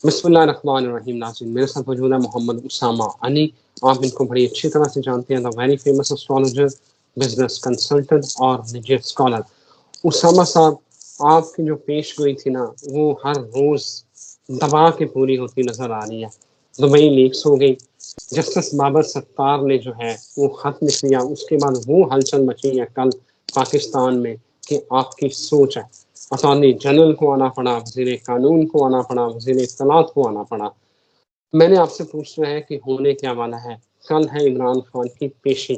بسم اللہ الرحمن الرحیم. ناظرین میرے ساتھ موجود ہے محمد اسامہ علی. آپ ان کو بڑی اچھی طرح سے جانتے ہیں. The very famous astrologer, business consultant اور نجی اسکالر. اسامہ صاحب, آپ کی جو پیش گوئی تھی نا, وہ ہر روز دبا کے پوری ہوتی نظر آ رہی ہے. دبئی لیکس ہو گئی, جسٹس بابر ستار نے جو ہے وہ خط لکھ لیا, اس کے بعد وہ ہلچل مچی ہے کل پاکستان میں کہ آپ کی سوچ ہے. اٹارنی جنرل کو آنا پڑا, وزیر قانون کو آنا پڑا, وزیر اطلاعات کو آنا پڑا. میں نے آپ سے پوچھنا ہے کہ ہونے کیا والا ہے. کل ہے عمران خان کی پیشی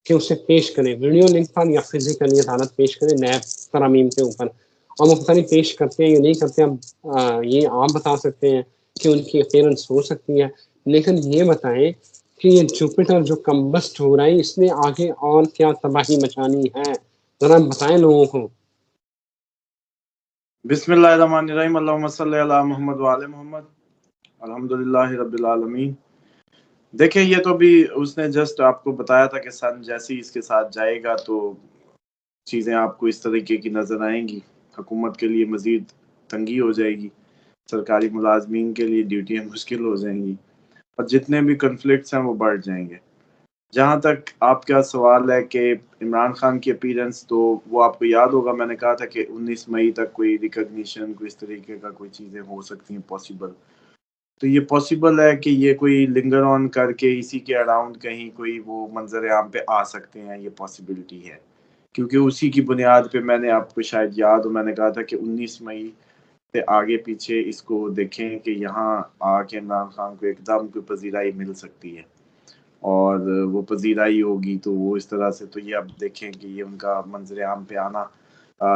کہ اسے پیش کریں ویڈیو لنک پر یا فزیکلی عدالت پیش کریں نیب ترامیم کے اوپر. اور مختلف پیش کرتے ہیں یا نہیں کرتے, اب یہ آپ بتا سکتے ہیں کہ ان کی اپیرنس ہو سکتی ہے. لیکن یہ بتائیں کہ یہ جوپیٹر جو کمبسٹ ہو رہا ہے, اس نے آگے اور کیا تباہی مچانی ہے, ذرا بتائیں لوگوں کو. بسم اللہ الرحمن الرحیم. اللہم صلی علی محمد وعلی محمد. الحمدللہ رب العالمین. دیکھیں, یہ تو بھی اس نے جسٹ آپ کو بتایا تھا کہ سن جیسے ہی اس کے ساتھ جائے گا تو چیزیں آپ کو اس طریقے کی نظر آئیں گی. حکومت کے لیے مزید تنگی ہو جائے گی, سرکاری ملازمین کے لیے ڈیوٹیاں مشکل ہو جائیں گی, اور جتنے بھی کنفلکٹس ہیں وہ بڑھ جائیں گے. جہاں تک آپ کا سوال ہے کہ عمران خان کی اپیرنس, تو وہ آپ کو یاد ہوگا میں نے کہا تھا کہ 19 مئی تک کوئی ریکگنیشن, کوئی اس طریقے کا کوئی چیزیں ہو سکتی ہیں پاسبل. تو یہ پاسبل ہے کہ یہ کوئی لنگر آن کر کے اسی کے اراؤنڈ کہیں کوئی وہ منظر عام پہ آ سکتے ہیں, یہ پاسبلٹی ہے. کیونکہ اسی کی بنیاد پہ میں نے آپ کو شاید یاد ہو, میں نے کہا تھا کہ 19 مئی سے آگے پیچھے اس کو دیکھیں کہ یہاں آ کے عمران خان کو ایک دم کوئی پذیرائی مل سکتی ہے, اور وہ پذیرائی ہوگی تو وہ اس طرح سے, تو یہ اب دیکھیں کہ یہ ان کا منظر عام پہ آنا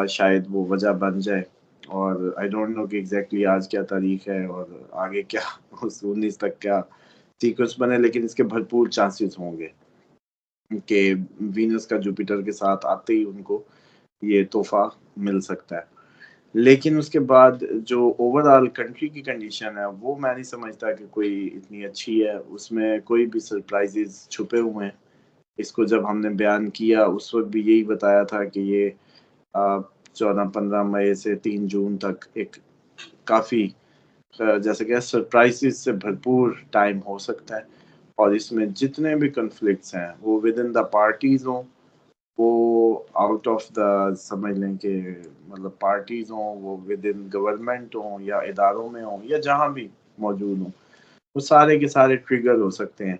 شاید وہ وجہ بن جائے. اور آئی ڈونٹ نو کہ ایگزیکٹلی آج کیا تاریخ ہے اور آگے کیا اس 19 تک کیا سیکوینس بنے, لیکن اس کے بھرپور چانسز ہوں گے کہ وینس کا جوپیٹر کے ساتھ آتے ہی ان کو یہ تحفہ مل سکتا ہے. لیکن اس کے بعد جو اوور آل کنٹری کی کنڈیشن ہے وہ میں نہیں سمجھتا کہ کوئی اتنی اچھی ہے. اس میں کوئی بھی سرپرائزز چھپے ہوئے ہیں. اس کو جب ہم نے بیان کیا اس وقت بھی یہی بتایا تھا کہ یہ 14-15 مئی سے 3 جون تک ایک کافی جیسے کہ سرپرائزز سے بھرپور ٹائم ہو سکتا ہے, اور اس میں جتنے بھی کنفلکٹس ہیں وہ ود ان دا پارٹیز ہوں, وہ آؤٹ آف دا سمجھ لیں کہ مطلب پارٹیز ہوں, وہ ود ان گورنمنٹ ہوں یا اداروں میں ہوں یا جہاں بھی موجود ہوں, وہ سارے کے سارے ٹریگر ہو سکتے ہیں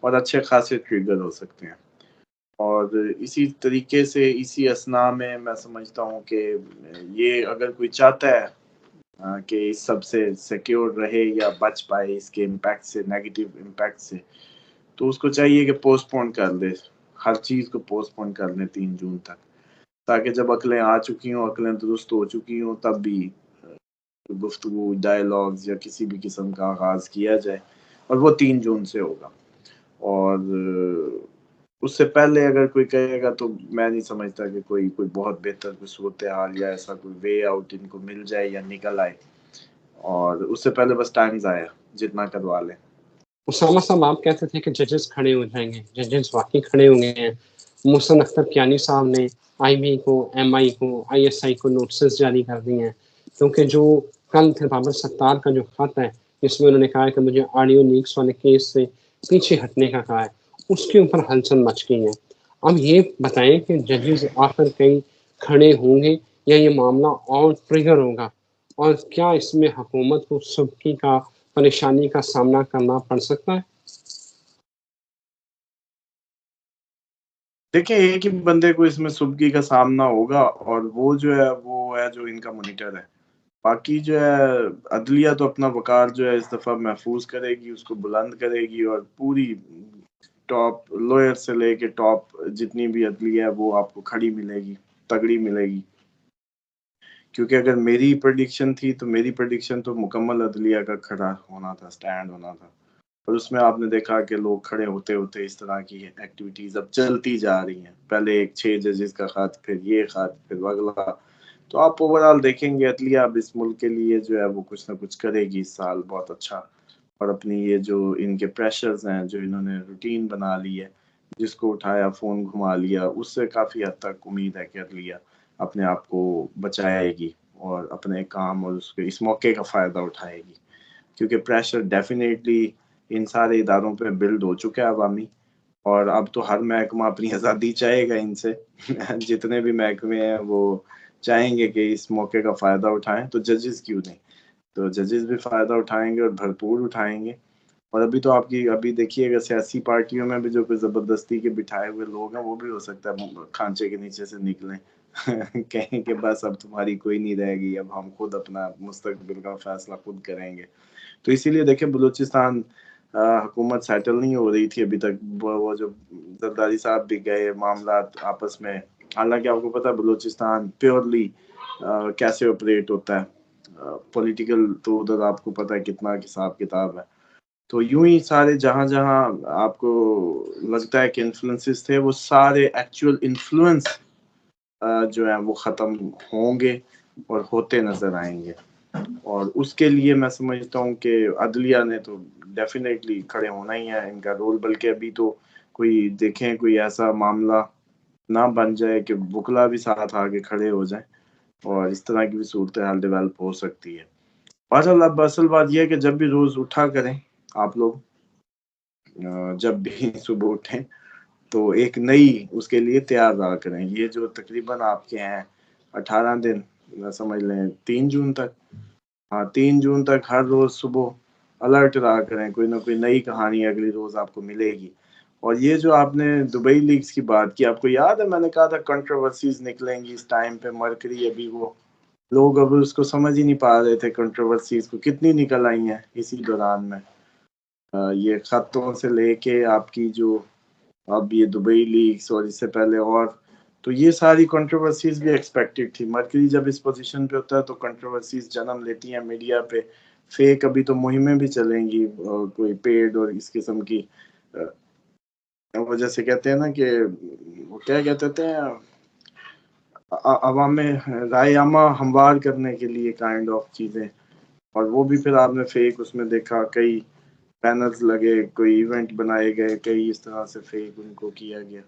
اور اچھے خاصے ٹریگر ہو سکتے ہیں. اور اسی طریقے سے اسی اسنا میں میں سمجھتا ہوں کہ یہ اگر کوئی چاہتا ہے کہ اس سب سے سیکیور رہے یا بچ پائے اس کے امپیکٹ سے, نیگیٹو امپیکٹ سے, تو اس کو چاہیے کہ پوسٹ پون کر دے, ہر چیز کو پوسٹ پون کر دیں 3 جون تک, تاکہ جب عقلیں آ چکی ہوں, عقلیں درست ہو چکی ہوں, تب بھی گفتگو, ڈائلاگز یا کسی بھی قسم کا آغاز کیا جائے, اور وہ 3 جون سے ہوگا. اور اس سے پہلے اگر کوئی کہے گا تو میں نہیں سمجھتا کہ کوئی بہت بہتر کوئی صورتحال یا ایسا کوئی وے آؤٹ ان کو مل جائے یا نکل آئے, اور اس سے پہلے بس ٹائم ضائع جتنا کروا لیں. اسامہ صاحب, آپ کہتے تھے کہ ججز کھڑے ہو جائیں گے, ججز واقعی کھڑے ہو گئے ہیں. محسن اختر کیانی صاحب نے آئی بی کو, ایم آئی کو, آئی ایس آئی کو نوٹسز جاری کر دی ہیں, کیونکہ جو کل پھر بابر ستار کا جو خط ہے اس میں انہوں نے کہا ہے کہ مجھے آڈیو لیکس والے کیس سے پیچھے ہٹنے کا کہا ہے, اس کے اوپر ہلچل مچ گئی ہے. اب یہ بتائیں کہ ججز آخر کہیں کھڑے ہوں گے یا یہ معاملہ اور ٹریگر ہوگا, اور کیا اس میں حکومت کو سبکی کا پریشانی کا سامنا کرنا پڑ سکتا ہے؟ دیکھیں, ایک ہی بندے کو اس میں سبکی کا سامنا ہوگا, اور وہ جو ہے جو ان کا مانیٹر ہے. باقی جو ہے عدلیہ تو اپنا وقار جو ہے اس دفعہ محفوظ کرے گی, اس کو بلند کرے گی, اور پوری ٹاپ لوئر سے لے کے ٹاپ جتنی بھی عدلیہ ہے وہ آپ کو کھڑی ملے گی, تگڑی ملے گی. کیونکہ اگر میری پریڈکشن تھی تو میری پریڈکشن تو مکمل عدلیہ کا کھڑا ہونا تھا, سٹینڈ ہونا تھا, اور اس میں آپ نے دیکھا کہ لوگ کھڑے ہوتے ہوتے اس طرح کی ایکٹیویٹیز اب چلتی جا رہی ہیں. پہلے ایک 6 ججز کا خط, پھر یہ خط, پھر اگلا. تو آپ اوورال دیکھیں گے عدلیہ اب اس ملک کے لیے جو ہے وہ کچھ نہ کچھ کرے گی اس سال بہت اچھا, اور اپنی یہ جو ان کے پریشرز ہیں, جو انہوں نے روٹین بنا لی ہے, جس کو اٹھایا فون گھما لیا, اس سے کافی حد تک امید ہے کہ عدلیہ اپنے آپ کو بچائے گی اور اپنے کام اور اس موقع کا فائدہ اٹھائے گی. کیونکہ پریشر ڈیفینیٹلی ان سارے اداروں پہ بلڈ ہو چکا ہے عوامی، اور اب تو ہر محکمہ اپنی آزادی چاہے گا ان سے جتنے بھی محکمے ہیں وہ چاہیں گے کہ اس موقع کا فائدہ اٹھائیں، تو ججز کیوں نہیں، تو ججز بھی فائدہ اٹھائیں گے اور بھرپور اٹھائیں گے۔ اور ابھی تو آپ کی ابھی دیکھیے گا سیاسی پارٹیوں میں بھی جو کوئی زبردستی کے بٹھائے ہوئے لوگ ہیں وہ بھی ہو سکتا ہے کھانچے کے نیچے سے نکلیں کہیں کہ بس اب تمہاری کوئی نہیں رہے گی، اب ہم خود اپنا مستقبل کا فیصلہ خود کریں گے۔ تو اسی لیے دیکھیں بلوچستان حکومت سیٹل نہیں ہو رہی تھی ابھی تک، وہ جو زرداری صاحب بھی گئے معاملات آپس میں، حالانکہ آپ کو پتا ہے بلوچستان پیورلی کیسے آپریٹ ہوتا ہے پولیٹیکل، تو ادھر آپ کو پتا ہے کتنا حساب کتاب ہے۔ تو یوں ہی سارے جہاں جہاں آپ کو لگتا ہے کہ انفلوئنسز تھے، وہ سارے ایکچوئل انفلوئنس جو ہیں وہ ختم ہوں گے اور ہوتے نظر آئیں گے۔ اور اس کے لیے میں سمجھتا ہوں کہ عدلیہ نے تو ڈیفینیٹلی کھڑے ہونا ہی ہے ان کا رول، بلکہ ابھی تو کوئی دیکھیں کوئی ایسا معاملہ نہ بن جائے کہ وکلا بھی ساتھ آگے کھڑے ہو جائیں، اور اس طرح کی بھی صورتحال ڈیولپ ہو سکتی ہے۔ اب اصل بات یہ ہے کہ جب بھی روز اٹھا کریں آپ لوگ، جب بھی صبح اٹھیں تو ایک نئی اس کے لیے تیار رہا کریں۔ یہ جو تقریباً آپ کے ہیں 18 دن سمجھ لیں 3 جون تک، 3 جون تک ہر روز صبح الرٹ رہا کریں، کوئی نہ کوئی نئی کہانی اگلی روز آپ کو ملے گی۔ اور یہ جو آپ نے دبئی لیگز کی بات کی، آپ کو یاد ہے میں نے کہا تھا کنٹروورسیز نکلیں گی اس ٹائم پہ، مرکری ابھی وہ لوگ اب اس کو سمجھ ہی نہیں پا رہے تھے، کنٹروورسیز کو کتنی نکل آئی ہیں اسی دوران میں، یہ خطوں سے لے کے آپ کی جو اب یہ دبئی لیگز اور اس سے پہلے، اور تو یہ ساری کنٹروورسیز بھی ایکسپیکٹڈ تھی۔ مرکری جب اس پوزیشن پہ ہوتا ہے تو کنٹروورسیز جنم لیتی ہیں میڈیا پہ، فیک ابھی تو مہمیں بھی چلیں گی کوئی پیڈ اور اس قسم کی وجہ سے، کہتے ہیں نا کہ وہ کیا کہتے ہیں عوام میں رائے عامہ ہموار کرنے کے لیے کائنڈ آف چیزیں، اور وہ بھی پھر آپ نے فیک اس میں دیکھا، کئی بینرز لگے، کوئی ایونٹ بنائے گئے، کئی اس طرح سے فیک ان کو کیا گیا۔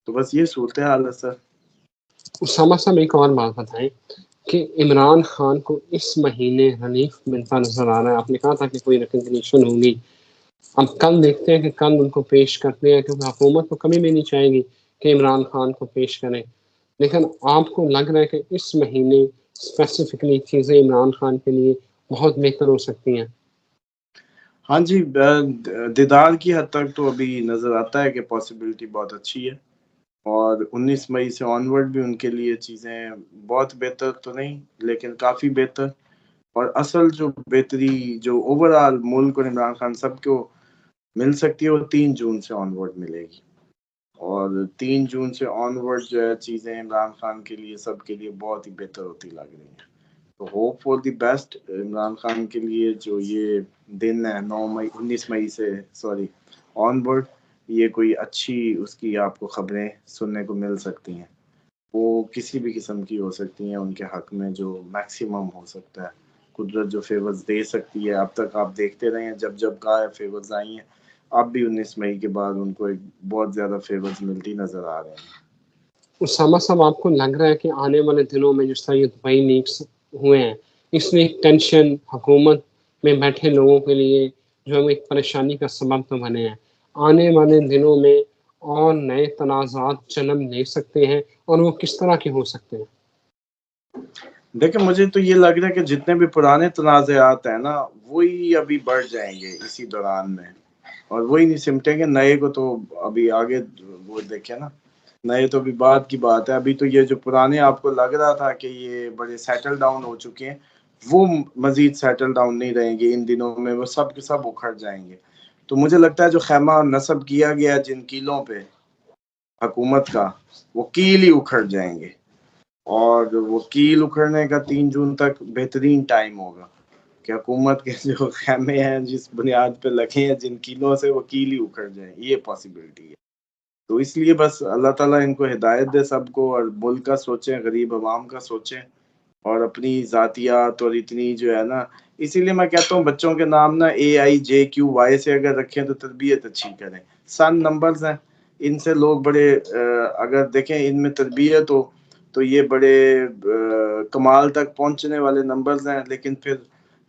تو بس یہ صورتحال ہے سر۔ اسامہ صاحب ایک اور بات بتائیں کہ عمران خان کو اس مہینے ریلیف ملتا نظر آ رہا ہے، آپ نے کہا تھا کہ کوئی ریکگنیشن ہوگی، اب کل دیکھتے ہیں کہ کل ان کو پیش کرتے ہیں، کیونکہ حکومت کو کمی بھی نہیں چاہے گی کہ عمران خان کو پیش کریں، لیکن آپ کو لگ رہا ہے کہ اس مہینے اسپیسیفکلی چیزیں عمران خان کے لیے بہت بہتر ہو سکتی ہیں؟ ہاں جی، دیدار کی حد تک تو ابھی نظر آتا ہے کہ پاسبلٹی بہت اچھی ہے، اور 19 مئی سے آن ورڈ بھی ان کے لیے چیزیں بہت بہتر تو نہیں لیکن کافی بہتر، اور اصل جو بہتری جو اوور آل ملک اور عمران خان سب کو مل سکتی ہے وہ 3 جون سے آن ورڈ ملے گی، اور 3 جون سے آن ورڈ جو ہے چیزیں عمران خان کے لیے سب کے لیے بہت ہی بہتر ہوتی لگ رہی ہیں۔ تو hope for the best Imran Khan کے لیے، جو یہ دن ہے 19 مئی سے آن ورڈ، یہ کوئی اچھی اس کی آپ کو خبریں سننے کو مل سکتی ہیں، وہ کسی بھی قسم کی ہو سکتی ہیں، ان کے حق میں جو میکسیمم ہو سکتا ہے، قدرت جو فیورز دے سکتی ہے، اب تک آپ دیکھتے رہے ہیں جب جب کہا ہے فیورز آئی ہیں، اب بھی 19 مئی کے بعد ان کو ایک بہت زیادہ فیورز ملتی نظر آ رہے ہیں۔ اسامہ صاحب آپ کو لگ رہا ہے کہ آنے والے دنوں میں جس طرح یہ دبئی لیکس ہوئے ہیں، اس میں ایک ٹینشن حکومت میں بیٹھے لوگوں کے لیے جو ہے ایک پریشانی کا سبب تو بنے ہیں، آنے والے دنوں میں اور نئے تنازعات جنم لے سکتے ہیں، اور وہ کس طرح کے ہو سکتے ہیں؟ دیکھیں مجھے تو یہ لگ رہا ہے کہ جتنے بھی پرانے تنازعات ہیں نا وہی ابھی بڑھ جائیں گے اسی دوران میں، اور وہی نہیں سمٹیں گے، نئے کو تو ابھی آگے وہ دیکھیں نا، نئے تو بھی بات کی بات ہے، ابھی تو یہ جو پرانے آپ کو لگ رہا تھا کہ یہ بڑے سیٹل ڈاؤن ہو چکے ہیں، وہ مزید سیٹل ڈاؤن نہیں رہیں گے ان دنوں میں، وہ سب کے سب اکھڑ جائیں گے۔ تو مجھے لگتا ہے جو خیمہ نصب کیا گیا جن کیلوں پہ حکومت کا، وہ کیل ہی اکھڑ جائیں گے، اور وہ کیل اکھڑنے کا 3 جون تک بہترین ٹائم ہوگا کہ حکومت کے جو خیمے ہیں جس بنیاد پہ لگے ہیں جن کیلوں سے، وہ کیل ہی اکھڑ جائیں، یہ پاسبلٹی ہے۔ تو اس لیے بس اللہ تعالیٰ ان کو ہدایت دے سب کو، اور ملک کا سوچیں، غریب عوام کا سوچیں، اور اپنی ذاتیات اور اتنی جو ہے نا، اسی لیے میں کہتا ہوں بچوں کے نام نا AIJQY سے اگر رکھیں تو تربیت اچھی کریں، سن نمبرز ہیں، ان سے لوگ بڑے اگر دیکھیں ان میں تربیت ہو تو یہ بڑے کمال تک پہنچنے والے نمبرز ہیں، لیکن پھر